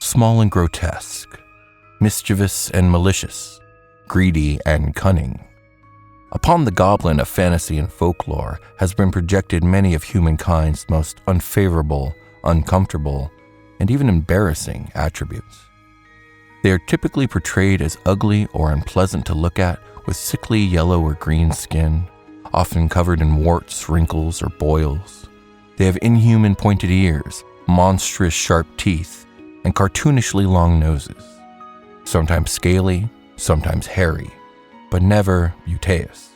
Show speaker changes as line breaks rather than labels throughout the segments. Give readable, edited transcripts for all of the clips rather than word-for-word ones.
small and grotesque, mischievous and malicious, greedy and cunning. Upon the goblin of fantasy and folklore has been projected many of humankind's most unfavorable, uncomfortable, and even embarrassing attributes. They are typically portrayed as ugly or unpleasant to look at, with sickly yellow or green skin, often covered in warts, wrinkles, or boils. They have inhuman pointed ears, monstrous sharp teeth, and cartoonishly long noses. Sometimes scaly, sometimes hairy, but never butaeus.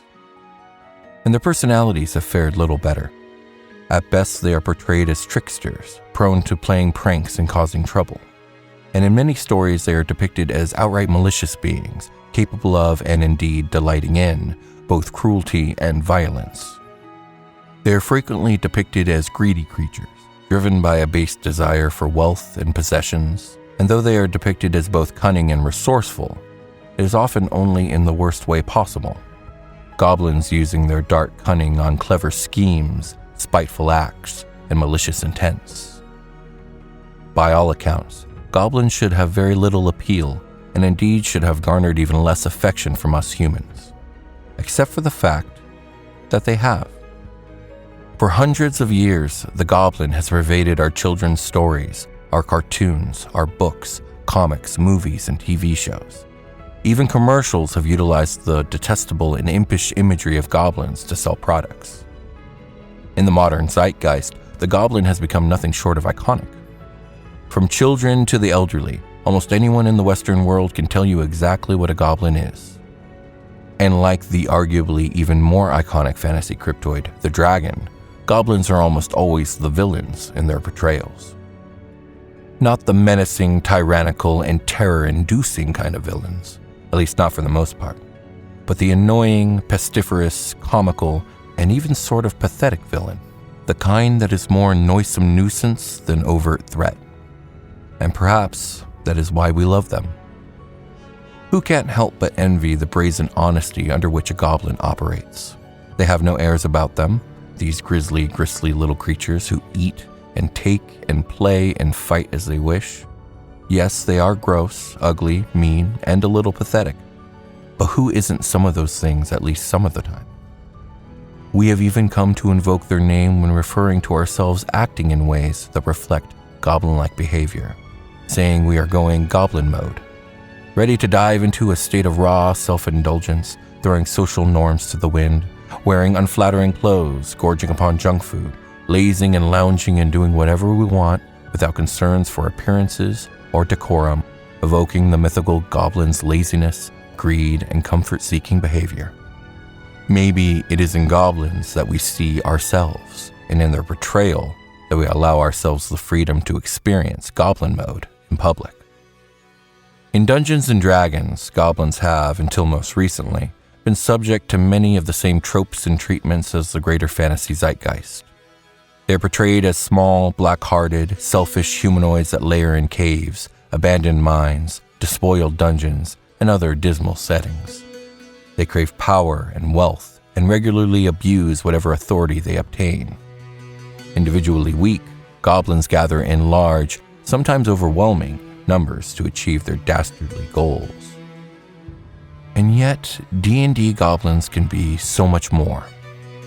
And their personalities have fared little better. At best, they are portrayed as tricksters, prone to playing pranks and causing trouble. And in many stories, they are depicted as outright malicious beings, capable of, and indeed delighting in, both cruelty and violence. They are frequently depicted as greedy creatures, driven by a base desire for wealth and possessions, and though they are depicted as both cunning and resourceful, it is often only in the worst way possible. Goblins using their dark cunning on clever schemes, spiteful acts, and malicious intents. By all accounts, goblins should have very little appeal, and indeed should have garnered even less affection from us humans, except for the fact that they have. For hundreds of years, the goblin has pervaded our children's stories, our cartoons, our books, comics, movies, and TV shows. Even commercials have utilized the detestable and impish imagery of goblins to sell products. In the modern zeitgeist, the goblin has become nothing short of iconic. From children to the elderly, almost anyone in the Western world can tell you exactly what a goblin is. And like the arguably even more iconic fantasy cryptoid, the dragon, goblins are almost always the villains in their portrayals. Not the menacing, tyrannical, and terror-inducing kind of villains, at least not for the most part, but the annoying, pestiferous, comical, and even sort of pathetic villain, the kind that is more noisome nuisance than overt threat. And perhaps that is why we love them. Who can't help but envy the brazen honesty under which a goblin operates? They have no airs about them, these grisly little creatures who eat and take and play and fight as they wish. Yes, they are gross, ugly, mean, and a little pathetic. But who isn't some of those things at least some of the time? We have even come to invoke their name when referring to ourselves acting in ways that reflect goblin-like behavior, saying we are going goblin mode, ready to dive into a state of raw self-indulgence, throwing social norms to the wind, wearing unflattering clothes, gorging upon junk food, lazing and lounging and doing whatever we want without concerns for appearances or decorum, evoking the mythical goblin's laziness, greed, and comfort-seeking behavior. Maybe it is in goblins that we see ourselves, and in their portrayal that we allow ourselves the freedom to experience goblin mode in public. In Dungeons & Dragons, goblins have, until most recently, been subject to many of the same tropes and treatments as the greater fantasy zeitgeist. They are portrayed as small, black-hearted, selfish humanoids that lair in caves, abandoned mines, despoiled dungeons, and other dismal settings. They crave power and wealth and regularly abuse whatever authority they obtain. Individually weak, goblins gather in large, sometimes overwhelming, numbers to achieve their dastardly goals. And yet, D&D goblins can be so much more.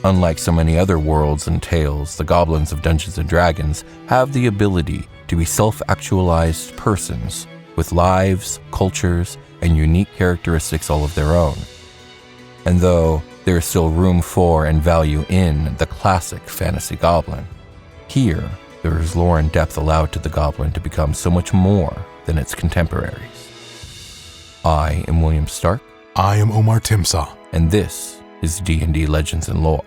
Unlike so many other worlds and tales, the goblins of Dungeons & Dragons have the ability to be self-actualized persons with lives, cultures, and unique characteristics all of their own. And though there is still room for and value in the classic fantasy goblin, here there is lore and depth allowed to the goblin to become so much more than its contemporaries. I am William Stark.
I am Omar Timsaw.
And this is D&D Legends and Lore.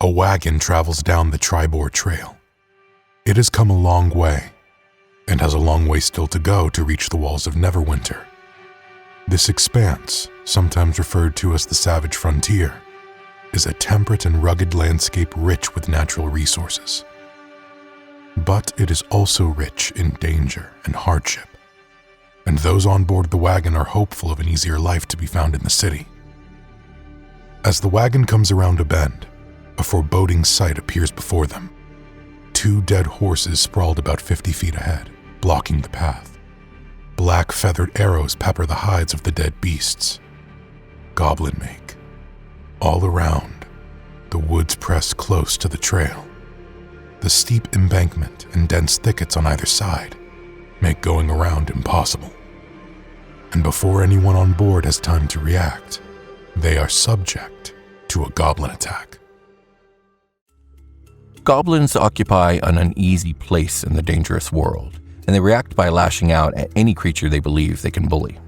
A wagon travels down the Triboar Trail. It has come a long way, and has a long way still to go to reach the walls of Neverwinter. This expanse, sometimes referred to as the Savage Frontier, is a temperate and rugged landscape rich with natural resources. But it is also rich in danger and hardship, and those on board the wagon are hopeful of an easier life to be found in the city. As the wagon comes around a bend, a foreboding sight appears before them. 2 dead horses sprawled about 50 feet ahead, blocking the path. Black feathered arrows pepper the hides of the dead beasts. Goblin make. All around, the woods press close to the trail. The steep embankment and dense thickets on either side make going around impossible. And before anyone on board has time to react, they are subject to a goblin attack.
Goblins occupy an uneasy place in the dangerous world, and they react by lashing out at any creature they believe they can bully.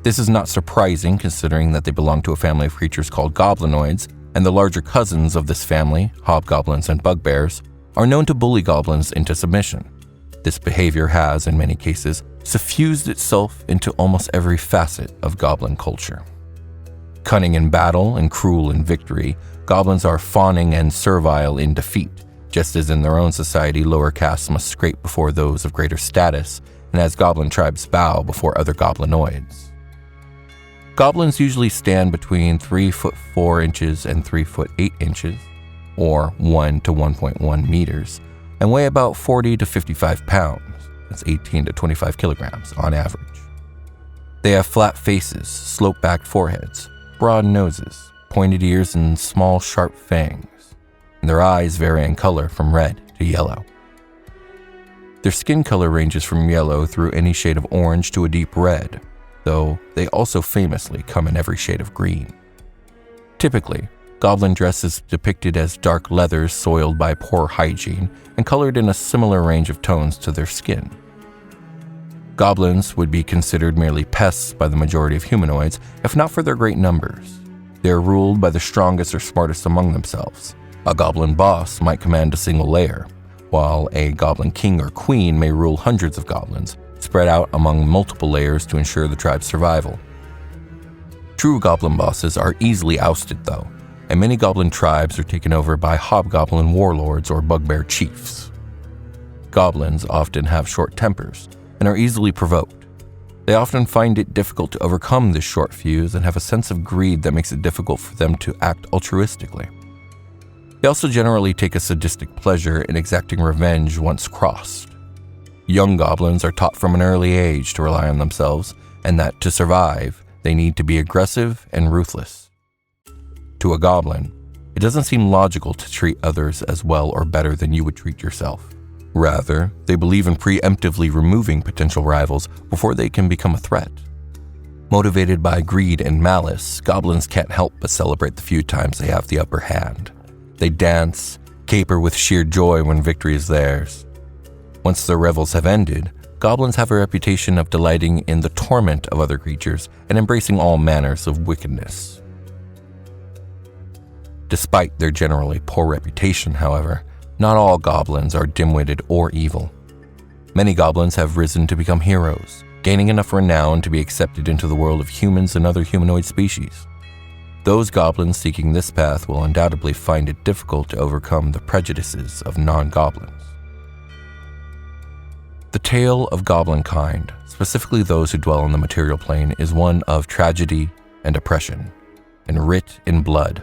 This is not surprising considering that they belong to a family of creatures called Goblinoids, and the larger cousins of this family, hobgoblins and bugbears, are known to bully goblins into submission. This behavior has, in many cases, suffused itself into almost every facet of goblin culture. Cunning in battle and cruel in victory, goblins are fawning and servile in defeat, just as in their own society lower castes must scrape before those of greater status, and as goblin tribes bow before other goblinoids. Goblins usually stand between 3 foot 4 inches and 3 foot 8 inches, or 1 to 1.1 meters, and weigh about 40 to 55 pounds, that's 18 to 25 kilograms on average. They have flat faces, slope-backed foreheads, broad noses, pointed ears, and small, sharp fangs, and their eyes vary in color from red to yellow. Their skin color ranges from yellow through any shade of orange to a deep red, though they also famously come in every shade of green. Typically, goblin dress is depicted as dark leathers soiled by poor hygiene and colored in a similar range of tones to their skin. Goblins would be considered merely pests by the majority of humanoids, if not for their great numbers. They are ruled by the strongest or smartest among themselves. A goblin boss might command a single lair, while a goblin king or queen may rule hundreds of goblins, spread out among multiple layers to ensure the tribe's survival. True goblin bosses are easily ousted, though, and many goblin tribes are taken over by hobgoblin warlords or bugbear chiefs. Goblins often have short tempers and are easily provoked. They often find it difficult to overcome this short fuse and have a sense of greed that makes it difficult for them to act altruistically. They also generally take a sadistic pleasure in exacting revenge once crossed. Young goblins are taught from an early age to rely on themselves, and that to survive, they need to be aggressive and ruthless. To a goblin, it doesn't seem logical to treat others as well or better than you would treat yourself. Rather, they believe in preemptively removing potential rivals before they can become a threat. Motivated by greed and malice, goblins can't help but celebrate the few times they have the upper hand. They dance, caper with sheer joy when victory is theirs. Once their revels have ended, goblins have a reputation of delighting in the torment of other creatures and embracing all manners of wickedness. Despite their generally poor reputation, however, not all goblins are dim-witted or evil. Many goblins have risen to become heroes, gaining enough renown to be accepted into the world of humans and other humanoid species. Those goblins seeking this path will undoubtedly find it difficult to overcome the prejudices of non-goblins. The tale of goblinkind, specifically those who dwell on the material plane, is one of tragedy and oppression, and writ in blood.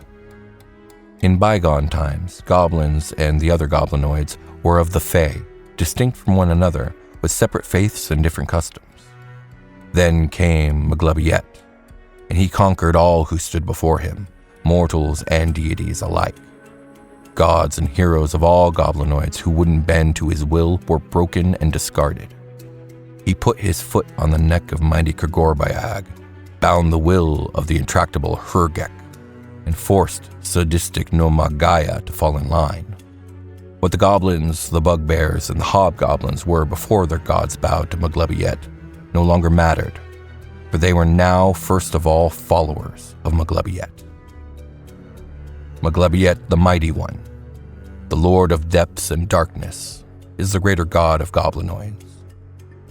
In bygone times, goblins and the other goblinoids were of the Fey, distinct from one another, with separate faiths and different customs. Then came Maglubiyet, and he conquered all who stood before him, mortals and deities alike. Gods and heroes of all goblinoids who wouldn't bend to his will were broken and discarded. He put his foot on the neck of mighty Kagorbayag, bound the will of the intractable Hurgek, and forced sadistic Nomagaya to fall in line. What the goblins, the bugbears, and the hobgoblins were before their gods bowed to Maglubiyet no longer mattered, for they were now first of all followers of Maglubiyet. Maglubiyet, the Mighty One, the Lord of Depths and Darkness, is the greater god of goblinoids.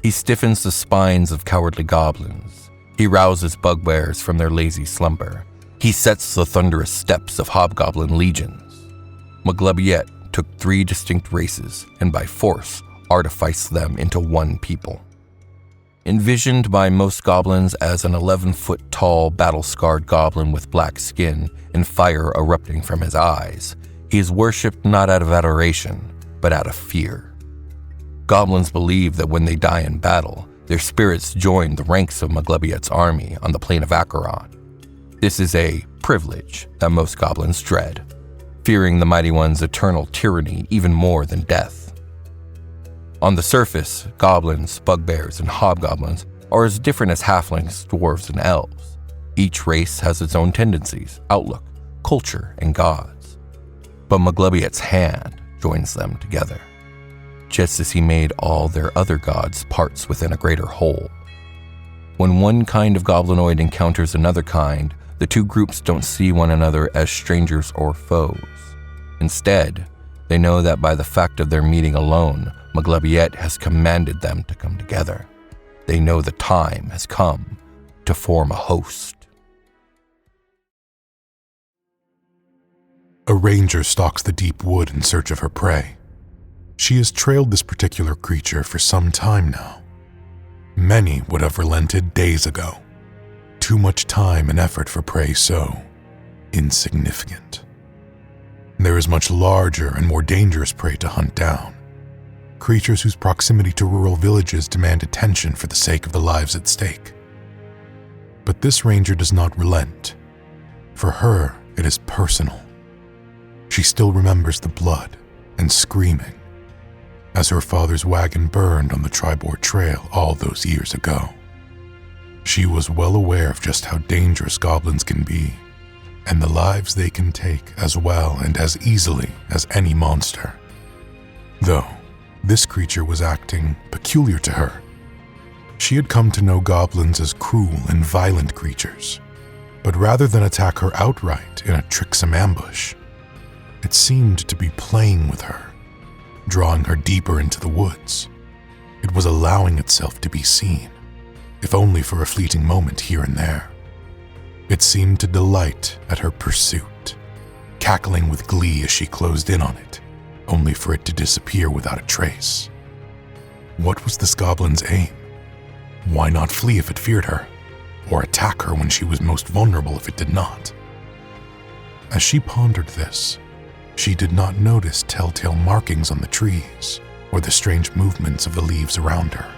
He stiffens the spines of cowardly goblins. He rouses bugbears from their lazy slumber. He sets the thunderous steps of hobgoblin legions. Maglubiyet took 3 distinct races and by force artificed them into one people. Envisioned by most goblins as an 11-foot-tall, battle-scarred goblin with black skin and fire erupting from his eyes, He is worshipped not out of adoration, but out of fear. Goblins believe that when they die in battle, their spirits join the ranks of Maglubiyet's army on the plain of Acheron. This is a privilege that most goblins dread, fearing the Mighty One's eternal tyranny even more than death. On the surface, goblins, bugbears, and hobgoblins are as different as halflings, dwarves, and elves. Each race has its own tendencies, outlook, culture, and gods. But Maglubiyet's hand joins them together, just as he made all their other gods parts within a greater whole. When one kind of Goblinoid encounters another kind, the two groups don't see one another as strangers or foes. Instead, they know that by the fact of their meeting alone, Maglubiyet has commanded them to come together. They know the time has come to form a host.
A ranger stalks the deep wood in search of her prey. She has trailed this particular creature for some time now. Many would have relented days ago. Too much time and effort for prey so insignificant. There is much larger and more dangerous prey to hunt down. Creatures whose proximity to rural villages demand attention for the sake of the lives at stake. But this ranger does not relent. For her, it is personal. She still remembers the blood and screaming as her father's wagon burned on the Triboar Trail all those years ago. She was well aware of just how dangerous goblins can be, and the lives they can take as well and as easily as any monster. Though, this creature was acting peculiar to her. She had come to know goblins as cruel and violent creatures, but rather than attack her outright in a tricksome ambush, it seemed to be playing with her, drawing her deeper into the woods. It was allowing itself to be seen, if only for a fleeting moment here and there. It seemed to delight at her pursuit, cackling with glee as she closed in on it, only for it to disappear without a trace. What was this goblin's aim? Why not flee if it feared her, or attack her when she was most vulnerable if it did not? As she pondered this, she did not notice telltale markings on the trees or the strange movements of the leaves around her.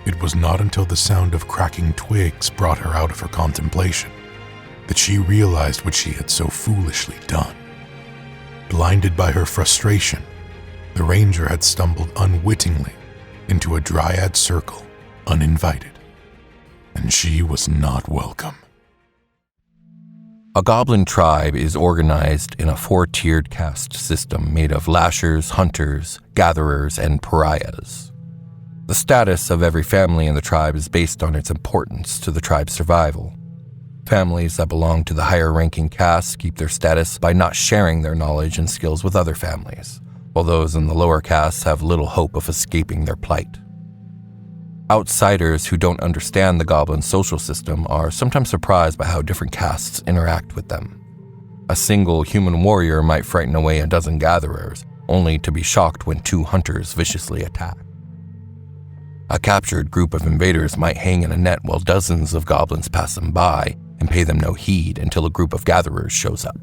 It was not until the sound of cracking twigs brought her out of her contemplation that she realized what she had so foolishly done. Blinded by her frustration, the ranger had stumbled unwittingly into a dryad circle, uninvited, and she was not welcome.
A goblin tribe is organized in a 4-tiered caste system made of lashers, hunters, gatherers, and pariahs. The status of every family in the tribe is based on its importance to the tribe's survival. Families that belong to the higher-ranking castes keep their status by not sharing their knowledge and skills with other families, while those in the lower castes have little hope of escaping their plight. Outsiders who don't understand the goblin social system are sometimes surprised by how different castes interact with them. A single human warrior might frighten away a dozen gatherers, only to be shocked when 2 hunters viciously attack. A captured group of invaders might hang in a net while dozens of goblins pass them by and pay them no heed until a group of gatherers shows up.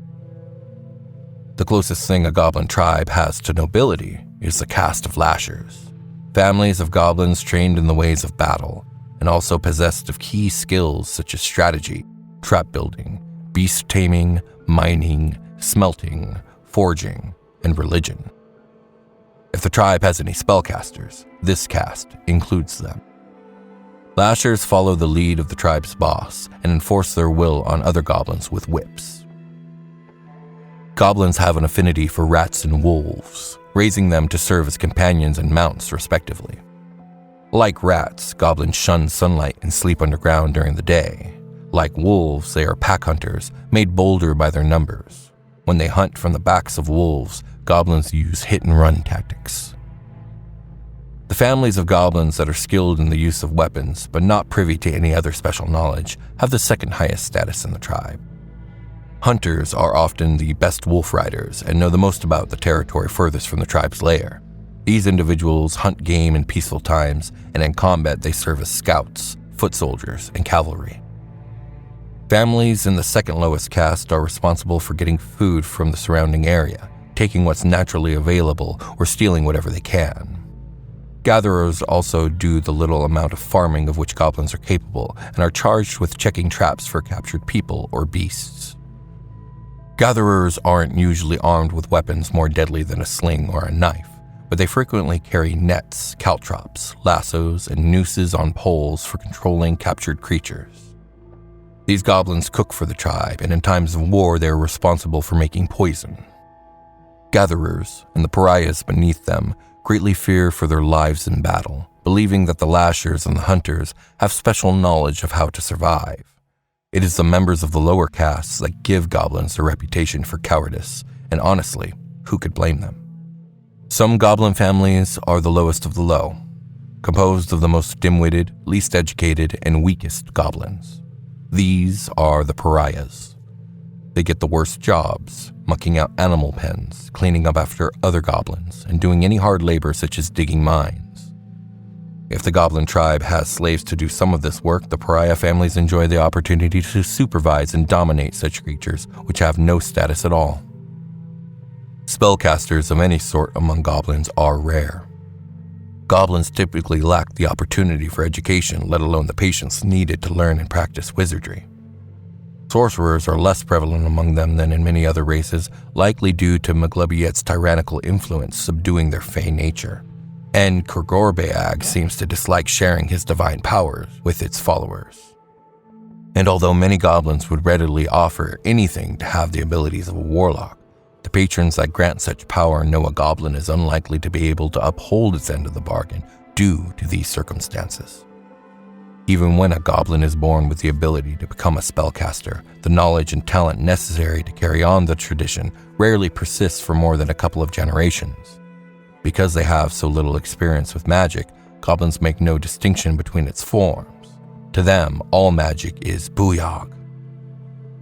The closest thing a goblin tribe has to nobility is the caste of lashers, families of goblins trained in the ways of battle and also possessed of key skills such as strategy, trap building, beast taming, mining, smelting, forging, and religion. If the tribe has any spellcasters, this caste includes them. Lashers follow the lead of the tribe's boss and enforce their will on other goblins with whips. Goblins have an affinity for rats and wolves, raising them to serve as companions and mounts respectively. Like rats, goblins shun sunlight and sleep underground during the day. Like wolves, they are pack hunters, made bolder by their numbers. When they hunt from the backs of wolves, goblins use hit-and-run tactics. The families of goblins that are skilled in the use of weapons, but not privy to any other special knowledge, have the second highest status in the tribe. Hunters are often the best wolf riders and know the most about the territory furthest from the tribe's lair. These individuals hunt game in peaceful times, and in combat they serve as scouts, foot soldiers, and cavalry. Families in the second lowest caste are responsible for getting food from the surrounding area, taking what's naturally available or stealing whatever they can. Gatherers also do the little amount of farming of which goblins are capable and are charged with checking traps for captured people or beasts. Gatherers aren't usually armed with weapons more deadly than a sling or a knife, but they frequently carry nets, caltrops, lassos, and nooses on poles for controlling captured creatures. These goblins cook for the tribe, and in times of war they are responsible for making poison. Gatherers, and the pariahs beneath them, greatly fear for their lives in battle, believing that the lashers and the hunters have special knowledge of how to survive. It is the members of the lower castes that give goblins their reputation for cowardice, and honestly, who could blame them? Some goblin families are the lowest of the low, composed of the most dim-witted, least educated, and weakest goblins. These are the pariahs. They get the worst jobs, mucking out animal pens, cleaning up after other goblins, and doing any hard labor such as digging mines. If the goblin tribe has slaves to do some of this work, the pariah families enjoy the opportunity to supervise and dominate such creatures which have no status at all. Spellcasters of any sort among goblins are rare. Goblins typically lack the opportunity for education, let alone the patience needed to learn and practice wizardry. Sorcerers are less prevalent among them than in many other races, likely due to Maglubiyet's tyrannical influence subduing their fey nature. And Kurgorbeag seems to dislike sharing his divine powers with its followers. And although many goblins would readily offer anything to have the abilities of a warlock, the patrons that grant such power know a goblin is unlikely to be able to uphold its end of the bargain due to these circumstances. Even when a goblin is born with the ability to become a spellcaster, the knowledge and talent necessary to carry on the tradition rarely persists for more than a couple of generations. Because they have so little experience with magic, goblins make no distinction between its forms. To them, all magic is booyog,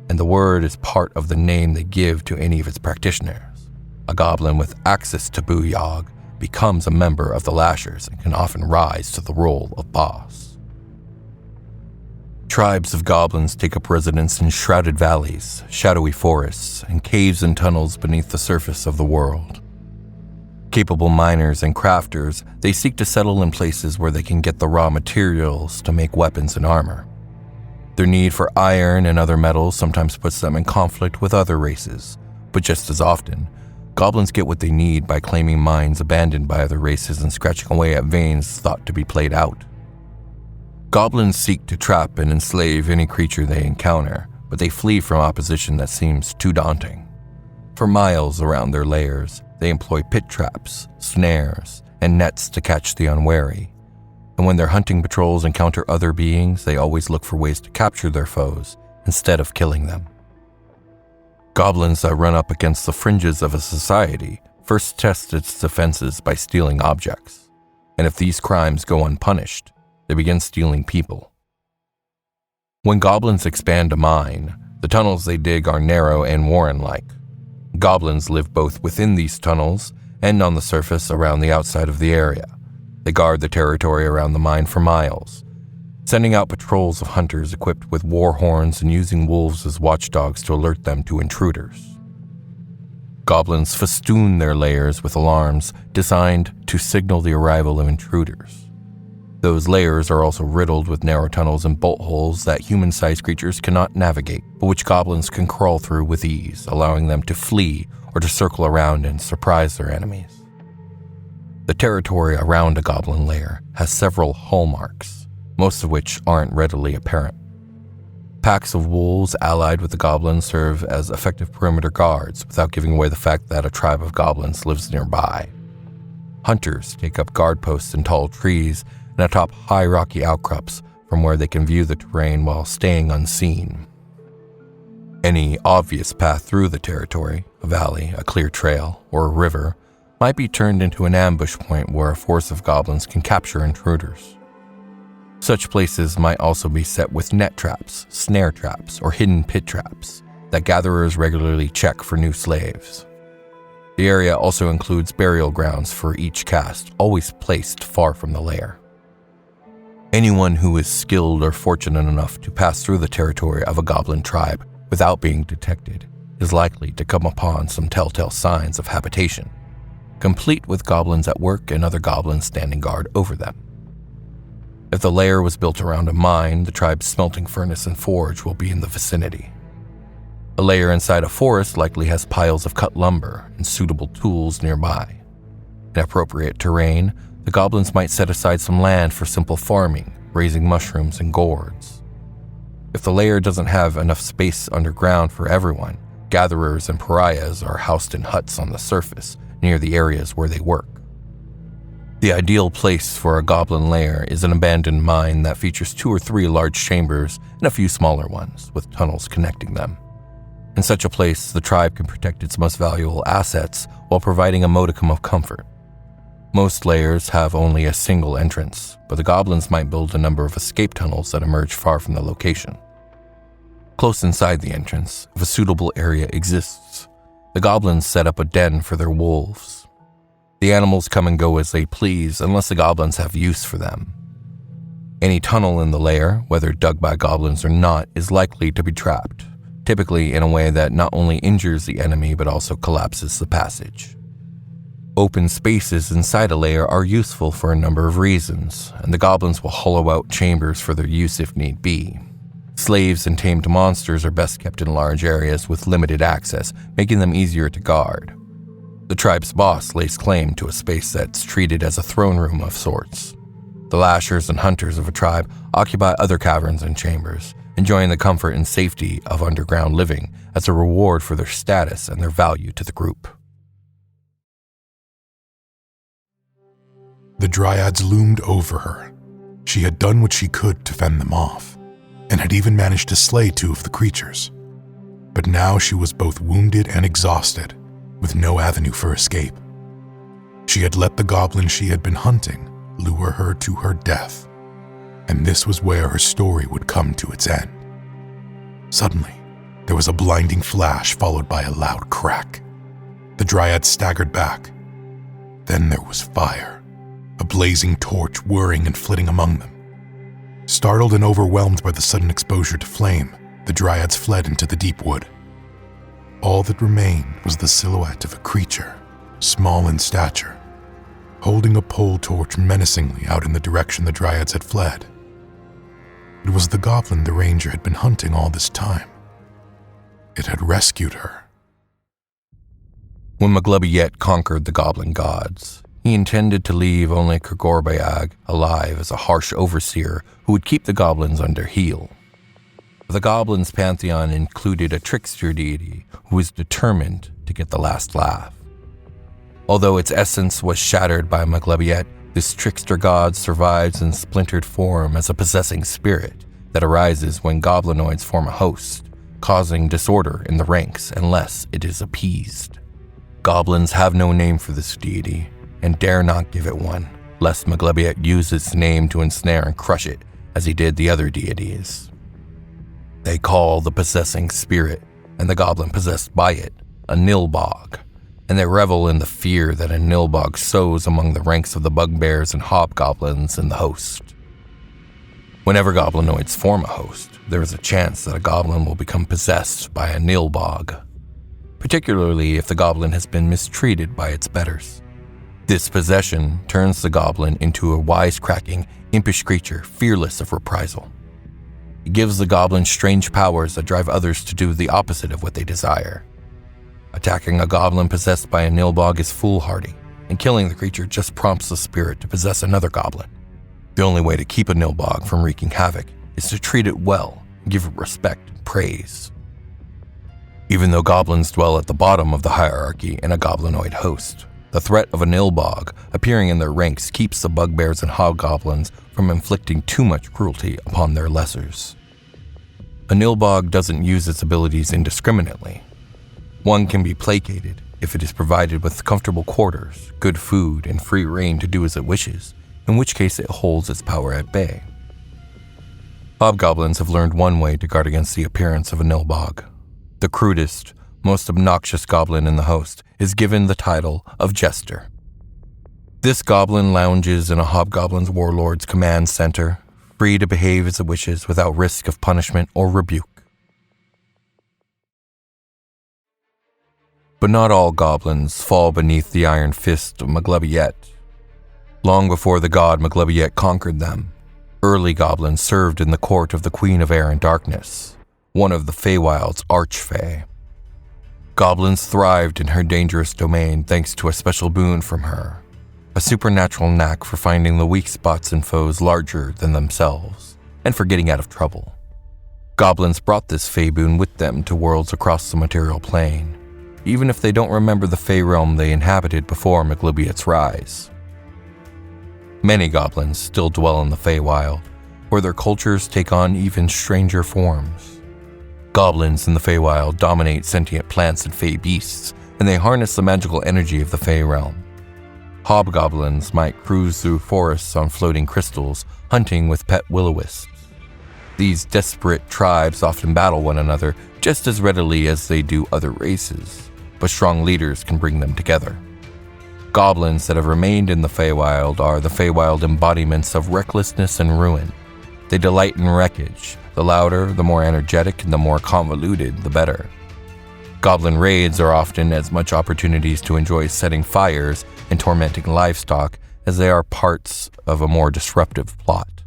and the word is part of the name they give to any of its practitioners. A goblin with access to booyog becomes a member of the lashers and can often rise to the role of boss. Tribes of goblins take up residence in shrouded valleys, shadowy forests, and caves and tunnels beneath the surface of the world. Capable miners and crafters, they seek to settle in places where they can get the raw materials to make weapons and armor. Their need for iron and other metals sometimes puts them in conflict with other races, but just as often, goblins get what they need by claiming mines abandoned by other races and scratching away at veins thought to be played out. Goblins seek to trap and enslave any creature they encounter, but they flee from opposition that seems too daunting. For miles around their lairs, they employ pit traps, snares, and nets to catch the unwary. And when their hunting patrols encounter other beings, they always look for ways to capture their foes instead of killing them. Goblins that run up against the fringes of a society first test its defenses by stealing objects. And if these crimes go unpunished, they begin stealing people. When goblins expand a mine, the tunnels they dig are narrow and warren-like. Goblins live both within these tunnels and on the surface around the outside of the area. They guard the territory around the mine for miles, sending out patrols of hunters equipped with war horns and using wolves as watchdogs to alert them to intruders. Goblins festoon their lairs with alarms designed to signal the arrival of intruders. Those lairs are also riddled with narrow tunnels and bolt holes that human-sized creatures cannot navigate, but which goblins can crawl through with ease, allowing them to flee or to circle around and surprise their enemies. The territory around a goblin lair has several hallmarks, most of which aren't readily apparent. Packs of wolves allied with the goblins serve as effective perimeter guards without giving away the fact that a tribe of goblins lives nearby. Hunters take up guard posts in tall trees and atop high rocky outcrops from where they can view the terrain while staying unseen. Any obvious path through the territory, a valley, a clear trail, or a river, might be turned into an ambush point where a force of goblins can capture intruders. Such places might also be set with net traps, snare traps, or hidden pit traps that gatherers regularly check for new slaves. The area also includes burial grounds for each caste, always placed far from the lair. Anyone who is skilled or fortunate enough to pass through the territory of a goblin tribe without being detected is likely to come upon some telltale signs of habitation, complete with goblins at work and other goblins standing guard over them. If the lair was built around a mine, the tribe's smelting furnace and forge will be in the vicinity. A lair inside a forest likely has piles of cut lumber and suitable tools nearby. In appropriate terrain, the goblins might set aside some land for simple farming, raising mushrooms and gourds. If the lair doesn't have enough space underground for everyone, gatherers and pariahs are housed in huts on the surface near the areas where they work. The ideal place for a goblin lair is an abandoned mine that features 2 or 3 large chambers and a few smaller ones with tunnels connecting them. In such a place, the tribe can protect its most valuable assets while providing a modicum of comfort. Most lairs have only a single entrance, but the goblins might build a number of escape tunnels that emerge far from the location. Close inside the entrance, if a suitable area exists, the goblins set up a den for their wolves. The animals come and go as they please unless the goblins have use for them. Any tunnel in the lair, whether dug by goblins or not, is likely to be trapped, typically in a way that not only injures the enemy but also collapses the passage. Open spaces inside a lair are useful for a number of reasons, and the goblins will hollow out chambers for their use if need be. Slaves and tamed monsters are best kept in large areas with limited access, making them easier to guard. The tribe's boss lays claim to a space that's treated as a throne room of sorts. The lashers and hunters of a tribe occupy other caverns and chambers, enjoying the comfort and safety of underground living as a reward for their status and their value to the group.
The dryads loomed over her. She had done what she could to fend them off, and had even managed to slay 2 of the creatures. But now she was both wounded and exhausted, with no avenue for escape. She had let the goblin she had been hunting lure her to her death, and this was where her story would come to its end. Suddenly, there was a blinding flash followed by a loud crack. The dryad staggered back. Then there was fire, a blazing torch whirring and flitting among them. Startled and overwhelmed by the sudden exposure to flame, the dryads fled into the deep wood. All that remained was the silhouette of a creature, small in stature, holding a pole torch menacingly out in the direction the dryads had fled. It was the goblin the ranger had been hunting all this time. It had rescued her.
When Maglubiyet conquered the goblin gods, he intended to leave only Goblinoid alive as a harsh overseer who would keep the goblins under heel. The goblins' pantheon included a trickster deity who was determined to get the last laugh. Although its essence was shattered by Maglubiyet, this trickster god survives in splintered form as a possessing spirit that arises when goblinoids form a host, causing disorder in the ranks unless it is appeased. Goblins have no name for this deity, and dare not give it one, lest Maglubiyet use its name to ensnare and crush it, as he did the other deities. They call the possessing spirit, and the goblin possessed by it, a Nilbog, and they revel in the fear that a Nilbog sows among the ranks of the bugbears and hobgoblins in the host. Whenever goblinoids form a host, there is a chance that a goblin will become possessed by a Nilbog, particularly if the goblin has been mistreated by its betters. This possession turns the goblin into a wisecracking, impish creature fearless of reprisal. It gives the goblin strange powers that drive others to do the opposite of what they desire. Attacking a goblin possessed by a Nilbog is foolhardy, and killing the creature just prompts the spirit to possess another goblin. The only way to keep a Nilbog from wreaking havoc is to treat it well and give it respect and praise. Even though goblins dwell at the bottom of the hierarchy in a goblinoid host, the threat of a Nilbog appearing in their ranks keeps the bugbears and hobgoblins from inflicting too much cruelty upon their lessers. A Nilbog doesn't use its abilities indiscriminately. One can be placated if it is provided with comfortable quarters, good food, and free rein to do as it wishes, in which case it holds its power at bay. Hobgoblins have learned one way to guard against the appearance of a Nilbog. The crudest, most obnoxious goblin in the host is given the title of Jester. This goblin lounges in a hobgoblin's warlord's command center, free to behave as it wishes without risk of punishment or rebuke. But not all goblins fall beneath the iron fist of Maglubiyet. Long before the god Maglubiyet conquered them, early goblins served in the court of the Queen of Air and Darkness, one of the Feywild's archfey. Goblins thrived in her dangerous domain thanks to a special boon from her, a supernatural knack for finding the weak spots in foes larger than themselves, and for getting out of trouble. Goblins brought this fey boon with them to worlds across the material plane, even if they don't remember the fey realm they inhabited before Maglubiyet's rise. Many goblins still dwell in the Feywild, where their cultures take on even stranger forms. Goblins in the Feywild dominate sentient plants and fey beasts, and they harness the magical energy of the fey realm. Hobgoblins might cruise through forests on floating crystals, hunting with pet will-o-wisps. These desperate tribes often battle one another just as readily as they do other races, but strong leaders can bring them together. Goblins that have remained in the Feywild are the Feywild embodiments of recklessness and ruin. They delight in wreckage. The louder, the more energetic, and the more convoluted, the better. Goblin raids are often as much opportunities to enjoy setting fires and tormenting livestock as they are parts of a more disruptive plot.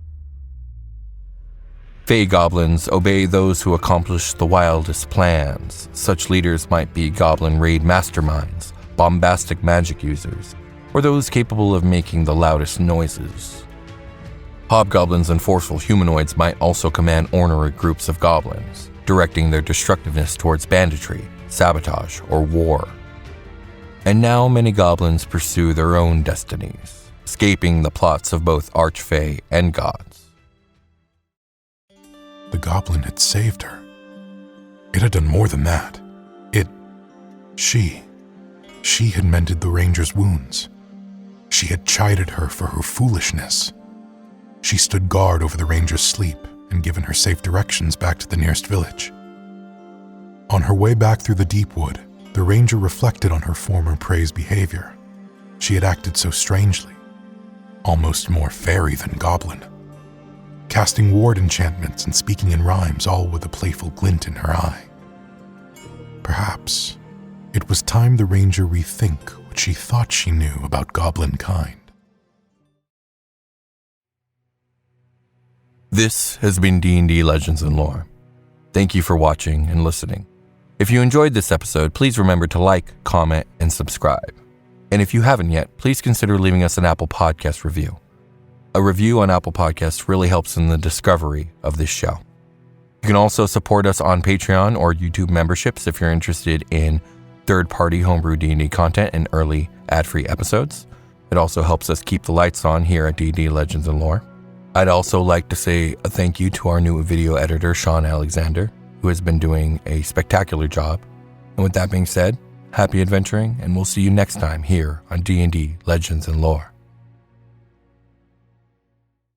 Fey goblins obey those who accomplish the wildest plans. Such leaders might be goblin raid masterminds, bombastic magic users, or those capable of making the loudest noises. Hobgoblins and forceful humanoids might also command ornery groups of goblins, directing their destructiveness towards banditry, sabotage, or war. And now many goblins pursue their own destinies, escaping the plots of both archfey and gods.
The goblin had saved her. It had done more than that. She had mended the ranger's wounds. She had chided her for her foolishness. She stood guard over the ranger's sleep and given her safe directions back to the nearest village. On her way back through the deep wood, the ranger reflected on her former prey's behavior. She had acted so strangely, almost more fairy than goblin, casting ward enchantments and speaking in rhymes, all with a playful glint in her eye. Perhaps it was time the ranger rethink what she thought she knew about goblin kind.
This has been D&D Legends and Lore. Thank you for watching and listening. If you enjoyed this episode, please remember to like, comment, and subscribe. And if you haven't yet, please consider leaving us an Apple Podcast review. A review on Apple Podcasts really helps in the discovery of this show. You can also support us on Patreon or YouTube memberships if you're interested in third-party homebrew D&D content and early ad-free episodes. It also helps us keep the lights on here at D&D Legends and Lore. I'd also like to say a thank you to our new video editor, Sean Alexander, who has been doing a spectacular job. And with that being said, happy adventuring, and we'll see you next time here on D&D Legends and Lore.